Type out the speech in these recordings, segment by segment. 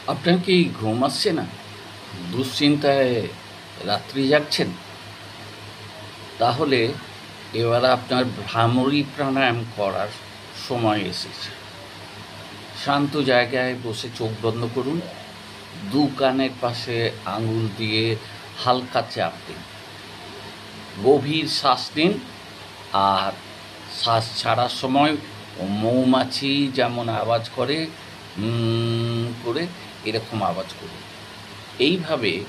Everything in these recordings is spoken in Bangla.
আপনার কি ঘুম আসছে না? দুশ্চিন্তায় রাত্রি জাগছেন? তাহলে এবার আপনার ভ্রামরী প্রাণায়াম করার সময় এসেছে। শান্ত জায়গায় বসে চোখ বন্ধ করুন। দু কানের পাশে আঙুল দিয়ে হালকা চাপ দিন। গভীর শ্বাস নিন আর শ্বাস ছাড়ার সময় মৌমাছি যেমন আওয়াজ করে করে এরকম আওয়াজ করুন। এইভাবে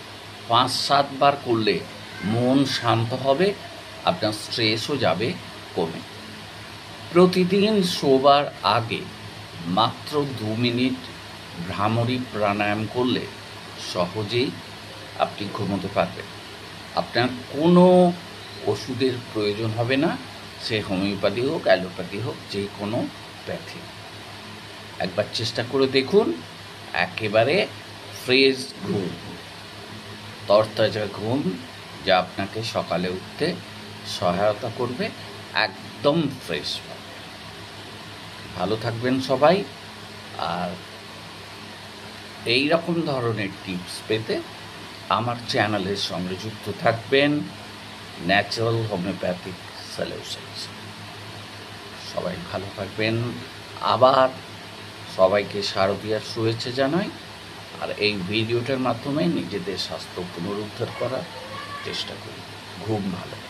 ৫-৭ বার করলে মন শান্ত হবে, আপনার স্ট্রেসও যাবে কমে। প্রতিদিন শোবার আগে মাত্র ২ মিনিট ভ্রামরী প্রাণায়াম করলে সহজেই আপনি ঘুমোতে পারবেন। আপনার কোনো ওষুধের প্রয়োজন হবে না, সে হোমিওপ্যাথি হোক, অ্যালোপ্যাথি হোক, যে কোনো প্যাথি। একবার চেষ্টা করে দেখুন, একেবারে ফ্রেশ ঘুম, তরতাজা ঘুম, যা আপনাকে সকালে উঠতে সহায়তা করবে, একদম ফ্রেশ। ভালো থাকবেন সবাই। আর এই রকম ধরনের টিপস পেতে আমার চ্যানেলের সঙ্গে যুক্ত থাকবেন। Natural homeopathic solutions. সবাই ভালো থাকবেন। আবার সবাইকে শারদীয়ার শুভেচ্ছা জানাই। আর এই ভিডিওটার মাধ্যমে নিজেদের স্বাস্থ্য পুনরুদ্ধার করার চেষ্টা করি। ঘুম ভালো।